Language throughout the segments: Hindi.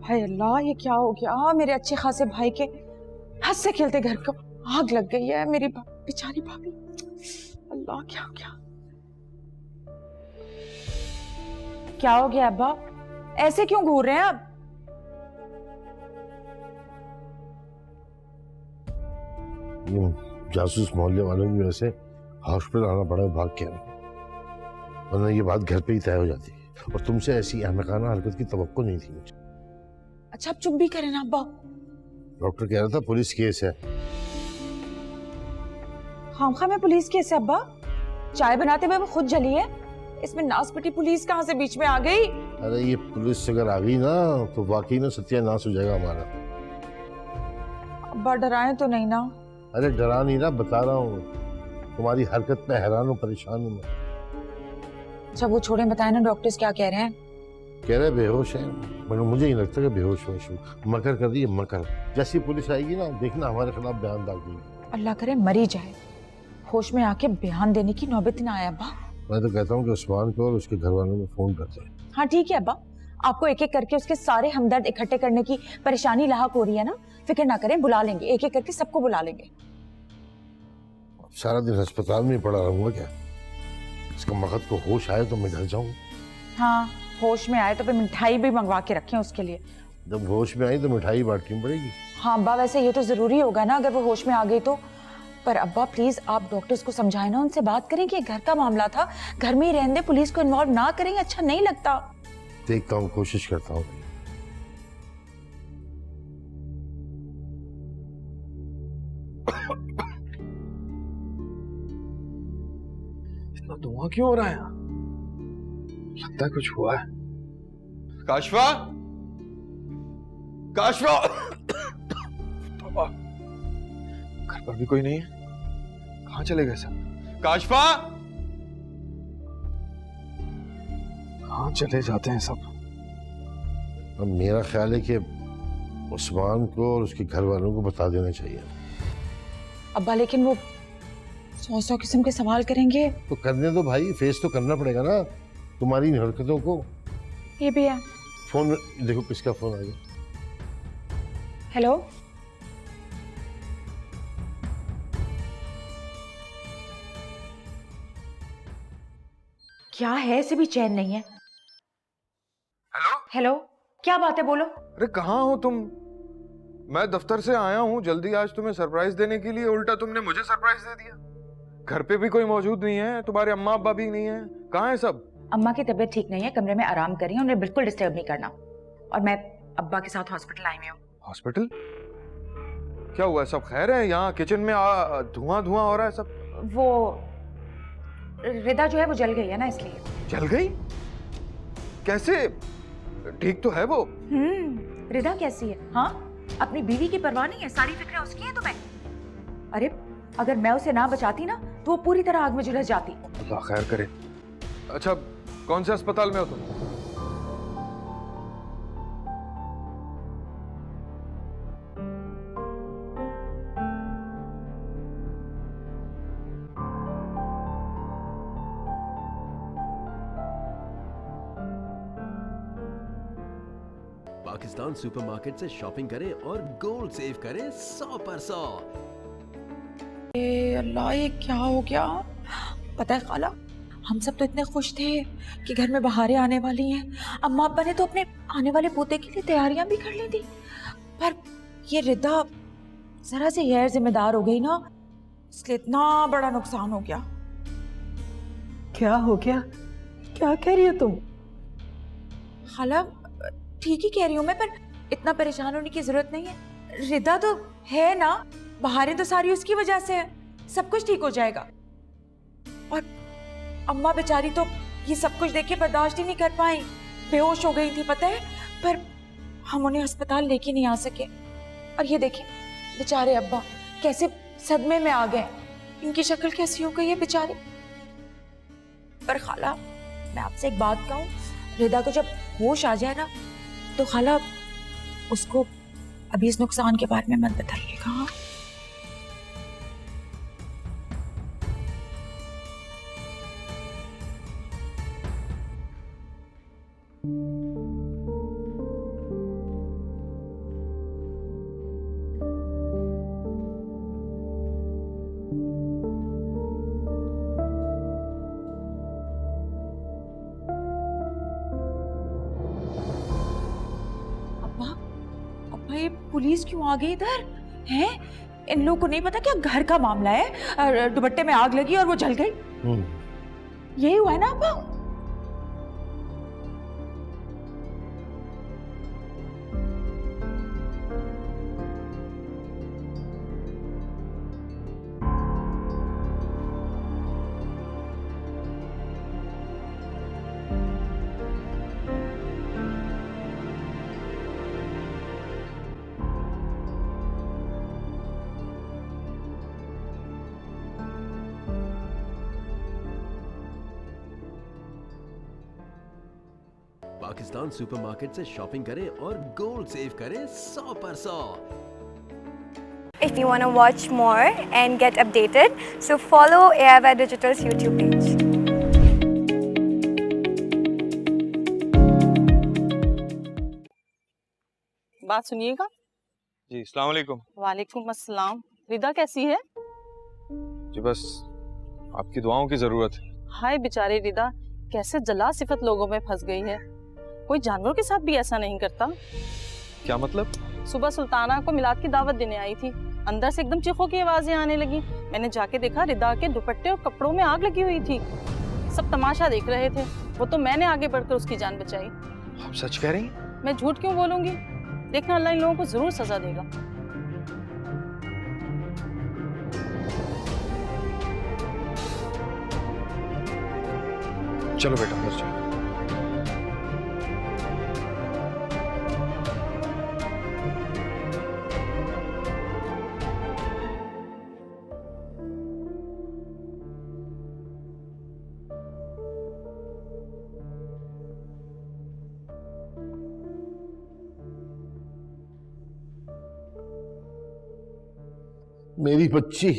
हाय अल्लाह, ये क्या हो गया मेरे अच्छे खासे भाई के हंसते खेलते घर को आग लग गई है। मेरी बेचारी भाभी, अल्लाह क्या हो गया? क्या हो गया अब्बा? ऐसे क्यों घूर रहे हैं आप? जासूस मोहल्ले वालों की वजह से हॉस्पिटल आना पड़ा भाग के, वरना ये बात घर पे ही तय हो जाती है। और तुमसे ऐसी अहमकाना हरकत की तवक्को नहीं थी मुझे। अच्छा, आप चुप भी करें ना अब्बा। डॉक्टर कह रहा था पुलिस केस है। खामखा में पुलिस केस है अब्बा? चाय बनाते हुए वो खुद जली है, इसमें नासपटी पुलिस कहाँ से बीच में आ गई? अरे ये पुलिस अगर आ गई ना तो वाकई ना सत्यानाश हो जाएगा हमारा। अब्बा डराएं तो नहीं ना? अरे डरा नहीं रहा, बता रहा हूँ। तुम्हारी हरकत पे हैरान हूँ, परेशान हूँ मैं। अच्छा वो छोड़े, बताए ना डॉक्टर्स क्या कह रहे हैं? कह रहे बेहोश है, मगर मुझे नहीं लगता कि बेहोश होश हो। मकर कर दी है मकर। जैसी पुलिस आएगी ना देखना हमारे खिलाफ बयान दाग देगी। अल्लाह करे मरी जाए, होश में आके बयान देने की नौबत ही ना आया अब्बा। मैं तो कहता हूँ कि उस्मान को और उसके घर वालों को फोन करते हैं। हाँ ठीक है अब्बा, आपको एक एक करके उसके सारे हमदर्द इकट्ठे करने की परेशानी लाहक हो रही है ना, फिक्र ना करें, बुला लेंगे, एक एक करके सबको बुला लेंगे। सारा दिन अस्पताल में पड़ा रहूंगा क्या? इसका मकद को होश आए तो मैं घर जाऊँ। हाँ, होश में आए तो फिर मिठाई भी मंगवा के रखें उसके लिए। जब होश में आई तो मिठाई बांटनी पड़ेगी। हाँ अब्बा, वैसे ये तो जरूरी होगा ना अगर वो होश में आ गई तो। पर अब्बा प्लीज आप डॉक्टर्स को समझाएं ना, उनसे बात करें कि घर का मामला था, घर में ही रहने दे, पुलिस को इन्वॉल्व ना करेंगे, अच्छा नहीं लगता। देखता हूँ, कोशिश करता हूँ। इतना धुआं क्यों हो रहा है? लगता है कुछ हुआ है। काशफा, काशफा, घर पर भी कोई नहीं है। कहाँ चले गए सब? काशफा, कहाँ चले जाते हैं सब? अब मेरा ख्याल है कि उस्मान को और उसके घर वालों को बता देना चाहिए। अब्बा लेकिन वो 100 किस्म के सवाल करेंगे। तो करने दो भाई, फेस तो करना पड़ेगा ना तुम्हारी इन हरकतों को। ये भी है। फोन देखो किसका फोन आ गया। हेलो, क्या है, इसे भी चैन नहीं है। हेलो हेलो, क्या बात है, बोलो। अरे कहाँ हो तुम? मैं दफ्तर से आया हूँ जल्दी आज तुम्हें सरप्राइज देने के लिए, उल्टा तुमने मुझे सरप्राइज दे दिया। घर पे भी कोई मौजूद नहीं है, तुम्हारे अम्मा अब्बा भी नहीं है, कहाँ है सब? अम्मा की तबीयत ठीक नहीं है, कमरे में आराम कर रही है, उन्हें बिल्कुल डिस्टर्ब नहीं करना। और मैं अब्बा के साथ हॉस्पिटल आई हुई हूँ। हॉस्पिटल? क्या हुआ, सब खैर है? यहाँ किचन में धुआं धुआं हो रहा है सब। वो रिदा जो है वो जल गई है ना, इसलिए। जल गई? कैसे? ठीक तो है वो? रिदा कैसी है? हाँ, अपनी बीवी की परवाह नहीं है, सारी फिक्रें उसकी हैं तुम्हें। अरे अगर मैं उसे ना बचाती ना तो वो पूरी तरह आग में झुलस जाती। अल्लाह खैर करे। अच्छा कौन से अस्पताल में हो तुम? पाकिस्तान सुपरमार्केट से शॉपिंग करें और गोल्ड सेव करें 100%। अल्लाह, ये क्या हो गया? पता है खाला, हम सब तो इतने खुश थे कि घर में बहारें आने वाली हैं, अम्मा अब्बा ने तो अपने आने वाले पोते के लिए तैयारियां भी कर ली थी। पर ये रिदा जरा से गैर जिम्मेदार हो गई ना, इसलिए इतना बड़ा नुकसान हो गया। क्या हो गया? क्या कह रही हो तुम? खाला ठीक ही कह रही हूँ मैं, पर इतना परेशान होने की जरूरत नहीं है। रिदा तो है ना, बहारें तो सारी उसकी वजह से है, सब कुछ ठीक हो जाएगा। और अम्मा बेचारी तो ये सब कुछ देख के बर्दाश्त ही नहीं कर पाई, बेहोश हो गई थी पता है, पर हम उन्हें अस्पताल लेके नहीं आ सके। और ये देखें बेचारे अब्बा कैसे सदमे में आ गए, इनकी शक्ल कैसी हो गई है बेचारी। पर खाला मैं आपसे एक बात कहूँ, रिदा को जब होश आ जाए ना तो खाला उसको अभी इस नुकसान के बारे में मत बताइएगा। भाई पुलिस क्यों आ गई इधर? हैं? इन लोगों को नहीं पता क्या घर का मामला है? और दुपट्टे में आग लगी और वो जल गई। यही हुआ है ना अब्बा? पाकिस्तान सुपरमार्केट से शॉपिंग करें और गोल्ड सेव करें 100%। If you want to watch more and get updated, so follow AIY Digital's YouTube page. बात सुनिएगा। जी अस्सलाम वालेकुम। वालेकुम अस्सलाम। रिदा कैसी है? जी बस आपकी दुआओं की जरूरत है। हाय बेचारी रिदा, कैसे जला सिफत लोगों में फंस गई है। कोई जानवरों के साथ भी ऐसा नहीं करता। क्या मतलब? सुबह सुल्ताना को मिलाद की दावत देने आई थी, अंदर से एकदम चीखों की आवाजें आने लगी। मैंने जाके देखा रिदा के दुपट्टे और कपड़ों में आग लगी हुई थी। सब तमाशा देख रहे थे। वो तो मैंने आगे बढ़कर उसकी जान बचाई। आप सच कह रही हैं? मैं झूठ क्यों बोलूंगी? देखना अल्लाह इन लोगों को जरूर सजा देगा। चलो बेटा अंदर चलो। मेरी बच्ची,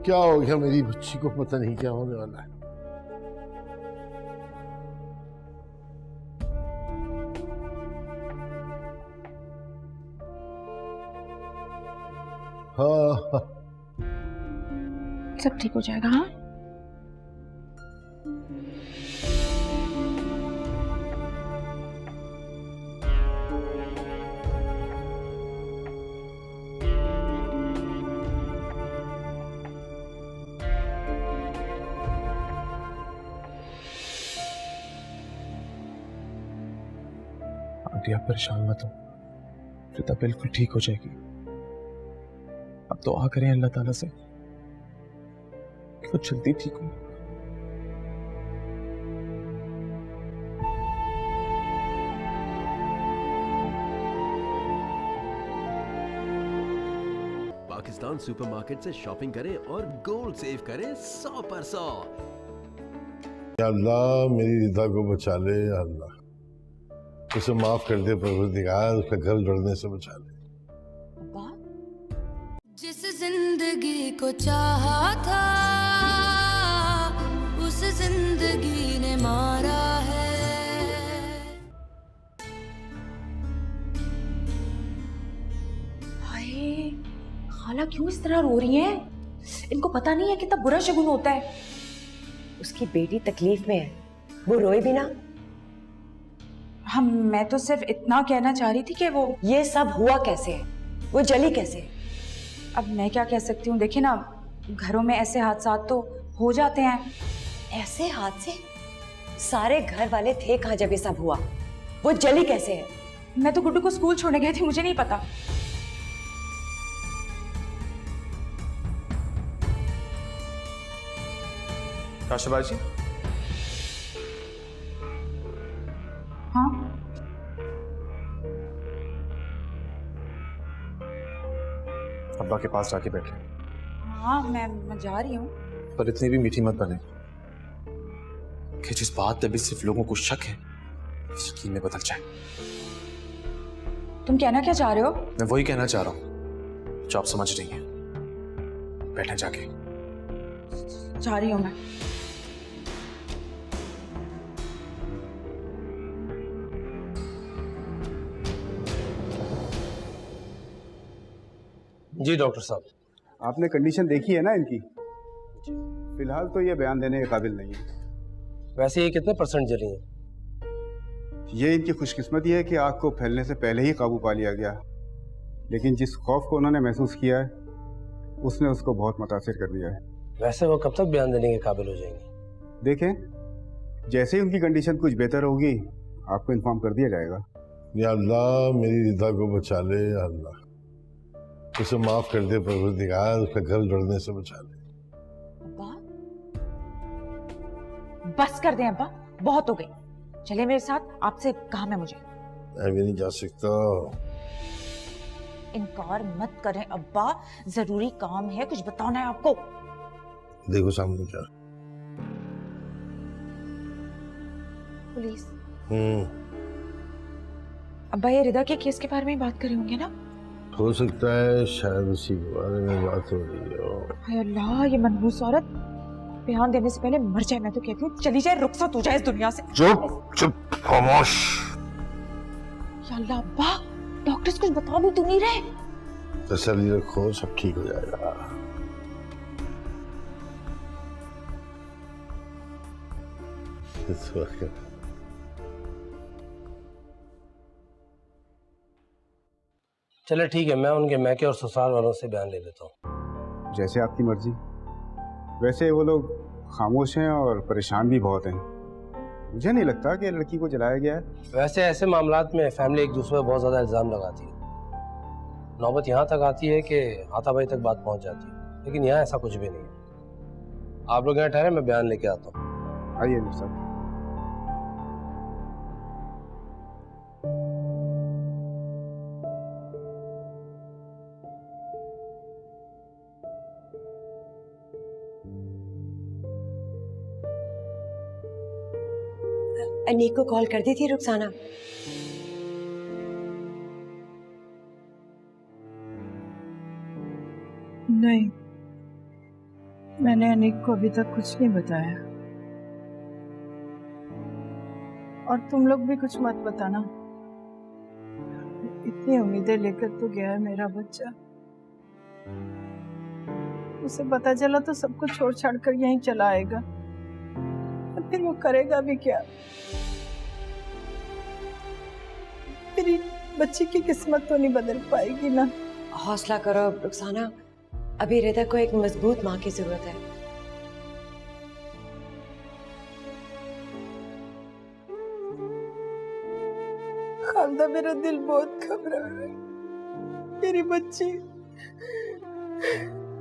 क्या हो गया? मेरी बच्ची को पता नहीं क्या होने वाला है। हाँ, सब ठीक हो जाएगा। हाँ आंटी आप परेशान मत हो, रिदा बिल्कुल ठीक हो जाएगी। अब तो दुआ करें अल्लाह ताला से कि वो जल्दी ठीक हो। पाकिस्तान सुपरमार्केट से शॉपिंग करें और गोल्ड सेव करें 100%। या अल्लाह मेरी रिदा को बचा ले। या अल्लाह उसे माफ कर दे, परवरदिगार उसका घर उजड़ने से बचा ले। जिस जिंदगी को चाहा था उस जिंदगी ने मारा है। हाय, खाला क्यों इस तरह रो रही हैं? इनको पता नहीं है कितना बुरा शगुन होता है। उसकी बेटी तकलीफ में है, वो रोए भी ना। मैं तो सिर्फ इतना कहना चाह रही थी कि वो ये सब हुआ कैसे है, वो जली कैसे है? अब मैं क्या कह सकती हूँ? देखिए ना, घरों में ऐसे हादसा तो हो जाते हैं। ऐसे हादसे सारे घर वाले थे कहाँ जब ये सब हुआ? वो जली कैसे है? मैं तो गुड्डू को स्कूल छोड़ने गई थी, मुझे नहीं पता। काशबाजी, हाँ अब्बा के पास जाके बैठे। हाँ मैं जा रही हूँ। पर इतनी भी मीठी मत बने कि जिस बात पे भी सिर्फ लोगों को शक है यकीन में बदल जाए। तुम कहना क्या चाह रहे हो? मैं वही कहना चाह रहा हूँ जो आप समझ रही हैं। बैठे जाके। जा रही हूँ मैं। जी डॉक्टर साहब, आपने कंडीशन देखी है ना इनकी? फिलहाल तो ये बयान देने के काबिल नहीं है। वैसे ये कितने % जली हैं? ये इनकी खुशकिस्मती है कि आग को फैलने से पहले ही काबू पा लिया गया, लेकिन जिस खौफ को उन्होंने महसूस किया है उसने उसको बहुत मुतासिर कर दिया है। वैसे वो कब तक बयान देने के काबिल हो जाएंगे? देखें, जैसे ही उनकी कंडीशन कुछ बेहतर होगी आपको इन्फॉर्म कर दिया जाएगा। या अल्लाह मेरी रिदा को बचा ले, या अल्लाह उसे माफ कर दे, परवरदिगार उसका घर लड़ने से बचा ले। अब्बा बस कर दें अब्बा, बहुत हो गई। चले मेरे साथ, आपसे काम है मुझे। मैं भी नहीं जा सकता। इनकार मत करें अब्बा, जरूरी काम है, कुछ बताना है आपको। देखो सामने क्या। पुलिस। हम्म। अब्बा ये रिदा के केस के बारे में बात कर रहे होंगे ना? हो सकता है शायद उसी के बारे में बात हो रही हो। हाय अल्लाह, ये मनहूस औरत बयान देने से पहले मर जाए। मैं तो कहती हूँ चली जाए, रुखसत हो जाए इस दुनिया से। चुप चुप खामोश। या अल्लाह अब्बा, डॉक्टर्स कुछ बता भी तो नहीं रहे। तसल्ली रखो, सब ठीक हो जाएगा। चले ठीक है, मैं उनके मैके और ससुराल वालों से बयान ले लेता हूँ। जैसे आपकी मर्जी। वैसे वो लोग खामोश हैं और परेशान भी बहुत हैं। मुझे नहीं लगता कि लड़की को जलाया गया है। वैसे ऐसे मामलात में फैमिली एक दूसरे पर बहुत ज्यादा इल्जाम लगाती है। नौबत यहाँ तक आती है कि हाथापाई तक बात पहुँच जाती है, लेकिन यहाँ ऐसा कुछ भी नहीं है। आप लोग यहाँ ठहरे, मैं बयान लेके आता हूँ। आइए अमीर साहब। अनीक को कॉल कर दी थी रुखसाना? नहीं, मैंने अनीक को अभी तक कुछ नहीं बताया। और तुम लोग भी कुछ मत बताना। इतनी उम्मीदें लेकर तो गया है मेरा बच्चा, उसे पता चला तो सब कुछ छोड़ छाड़ कर यहीं चला आएगा, और फिर वो करेगा भी क्या? मेरी बच्ची की किस्मत तो नहीं बदल पाएगी ना। हौसला करो रुखसाना, अभी रिदा को एक मजबूत माँ की जरूरत है। खालदा, मेरा दिल बहुत घबरा रहा है। मेरी बच्ची,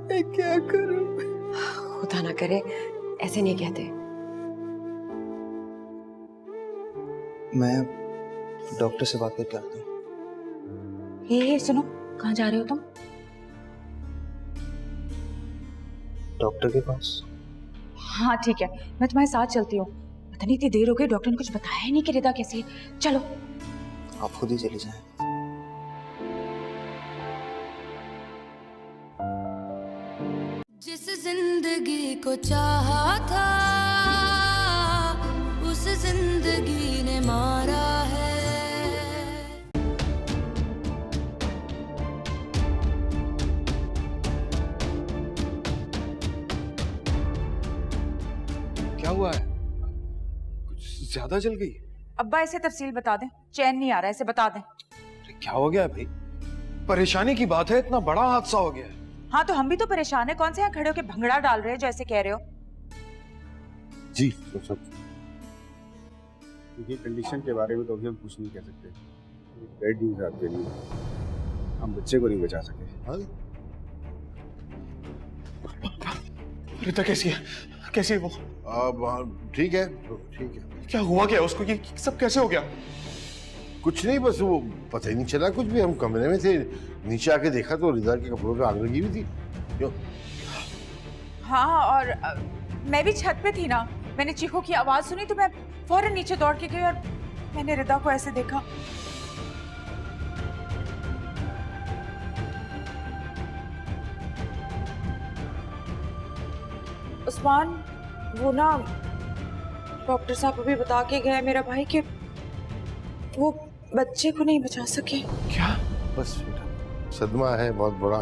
मैं क्या करूं? खुदा ना करे ऐसे नहीं कहते। मैं डॉक्टर से बात करके आता हूँ। ये सुनो, कहाँ जा रहे हो तुम? डॉक्टर के पास। हाँ ठीक है, मैं तुम्हारे साथ चलती हूँ। पता नहीं इतनी देर हो गई, डॉक्टर ने कुछ बताया ही नहीं कि रिदा कैसी है। चलो। आप खुद ही चली जाएं। जिस जिंदगी को चाहा था उस जिंदगी ने मारा है। क्या हुआ है? कुछ ज्यादा जल गई? अब्बा ऐसे तफसील बता दें, चैन नहीं आ रहा है, ऐसे बता दें। क्या हो गया भाई? परेशानी की बात है, इतना बड़ा हादसा हो गया है। हाँ तो हम भी तो परेशान है, कौन से यहाँ खड़े होके भंगड़ा डाल रहे हैं जो ऐसे कह रहे हो? जी ये कंडीशन के बारे में तो अभी हम कुछ नहीं कह सकते। बैड न्यूज़ है आपके लिए, हम बच्चे को नहीं बचा सके। रिता कैसी है? कैसी है वो? ठीक है, ठीक है। क्या हुआ क्या उसको? ये सब कैसे हो गया? कुछ नहीं, बस वो पता ही नहीं चला कुछ भी। हम कमरे में थे, नीचे आके देखा तो रिदा के कपड़ों पे आग लगी हुई थी। क्यों? हाँ और मैं भी छत पे थी ना, मैंने चीखों की आवाज सुनी तो मैं फौरन नीचे दौड़ के गई और मैंने रिदा को ऐसे देखा। उस्मान, वो ना डॉक्टर साहब अभी बता के गए मेरा भाई कि वो बच्चे को नहीं बचा सके। क्या? बस बेटा, सदमा है बहुत बड़ा,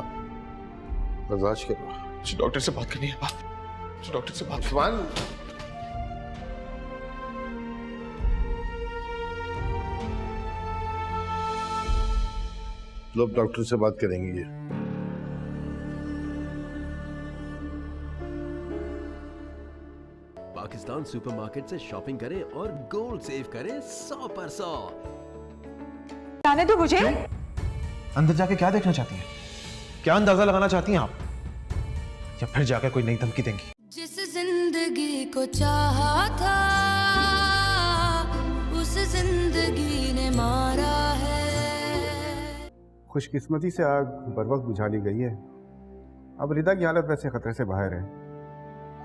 बर्दाश्त करो। डॉक्टर से बात करनी है। बात डॉक्टर से बात। उस्मान, लो, अब डॉक्टर से बात करेंगे ये। पाकिस्तान सुपरमार्केट से शॉपिंग करें और गोल्ड सेव करें 100%। जाने दो मुझे। अंदर जाके क्या देखना चाहती हैं? क्या अंदाजा लगाना चाहती हैं आप? या फिर जाकर कोई नई धमकी देंगी? जिस जिंदगी को चाहा था उस जिंदगी ने मारा है। खुशकिस्मती से आग बर वक्त बुझा ली गई है। अब रिदा की हालत वैसे खतरे से बाहर है।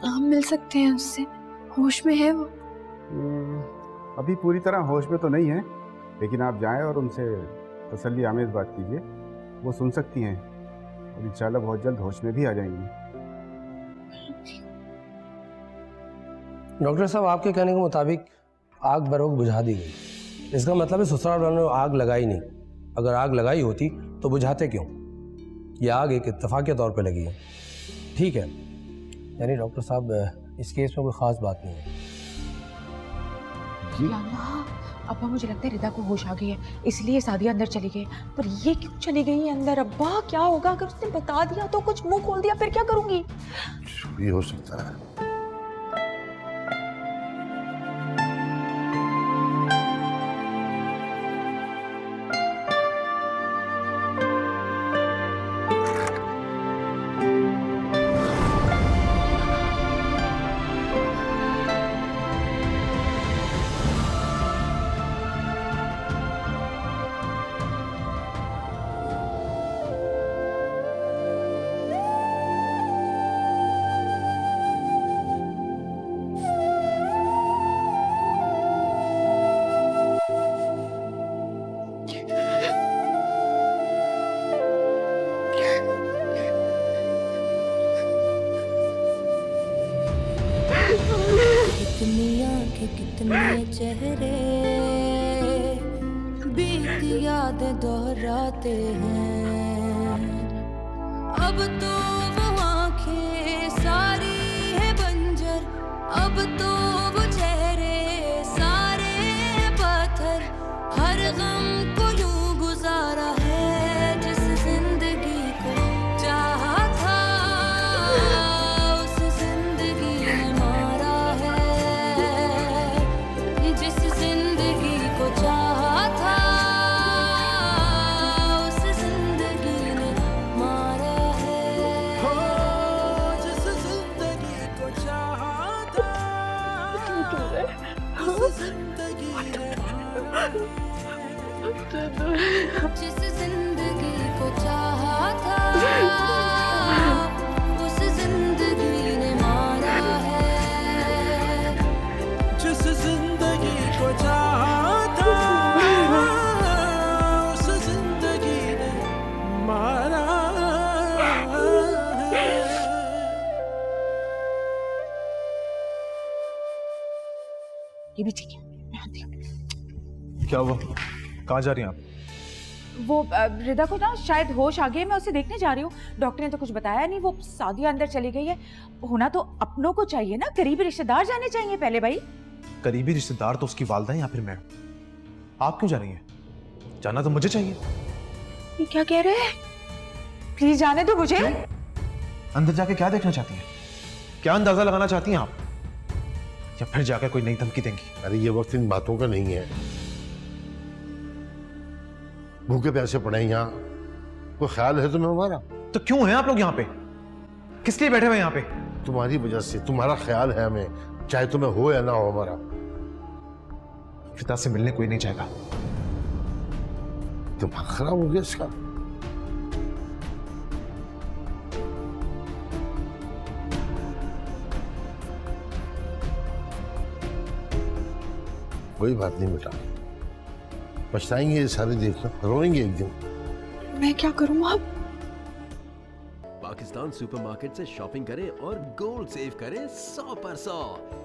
हम मिल सकते हैं उससे? होश में है वो? अभी पूरी तरह होश में तो नहीं है, लेकिन आप जाएं और उनसे तसल्ली आमेज बात कीजिए। वो सुन सकती हैं और इंशाल्लाह बहुत जल्द होश में भी आ जाएंगी। डॉक्टर साहब, आपके कहने के मुताबिक आग बरोक बुझा दी गई। इसका मतलब है ससुराल वालों ने आग लगाई नहीं। अगर आग लगाई होती तो बुझाते क्यों? यह आग एक इत्तेफाक के तौर पे लगी है। ठीक है, यानी डॉक्टर साहब इस केस में कोई ख़ास बात नहीं है। अब्बा, मुझे लगता है रिदा को होश आ गई है, इसलिए सादिया अंदर चली गई। पर ये क्यों चली गई है अंदर? अब्बा, क्या होगा अगर उसने बता दिया तो? कुछ मुंह खोल दिया फिर क्या करूंगी? भी हो सकता है। कितनी आंखें कितने चेहरे बीत याद दोहराते हैं। अब तो वो आंखें सारी है बंजर, अब तो वो चेहरे सारे पत्थर। हर गम को यूं गुजारा है जिस जिंदगी को चाहा था उस जिंदगी ने मारा है। जिस जिंदगी को चाहा था उस जिंदगी ने मारा है। जिस जिंदगी को चाहा था उस जिंदगी ने जिस जिंदगी को चाहा था उस जिंदगी ने मारा है। जिस जिंदगी को चाहा था उस जिंदगी ने मारा है। ये भी ठीक है। क्या हुआ? कहाँ जा रही हैं आप? वो रिदा को ना शायद होश आ गई है, मैं उसे देखने जा रही हूँ। डॉक्टर ने तो कुछ बताया नहीं। वो सादिया अंदर चली गई है। होना तो अपनों को चाहिए ना, करीबी रिश्तेदार जाने चाहिए पहले भाई। करीबी रिश्तेदार तो उसकी वालदा है या फिर मैं? आप क्यों जा रही हैं? जाना तो मुझे चाहिए। ये क्या कह रहे हैं? प्लीज जाने दो मुझे। अंदर जाके क्या देखना चाहती हैं? क्या अंदाजा लगाना चाहती हैं आप? या फिर जाकर कोई नई धमकी देंगी? अरे ये वक्त इन बातों का नहीं है। भूखे प्यासे पड़े हैं यहाँ, कोई ख्याल है तुम्हें हमारा? तो क्यों हैं आप लोग यहाँ पे? किस लिए बैठे हुए यहाँ पे? तुम्हारी वजह से, तुम्हारा ख्याल है हमें, चाहे तुम्हें हो या ना हो हमारा। पिता से मिलने कोई नहीं जाएगा। दिमाग खराब हो गया इसका। कोई बात नहीं बेटा, पछताएंगे ये सारे देखना, रोएंगे एक दिन। मैं क्या करूं अब? पाकिस्तान सुपरमार्केट से शॉपिंग करें और गोल्ड सेव करें 100%।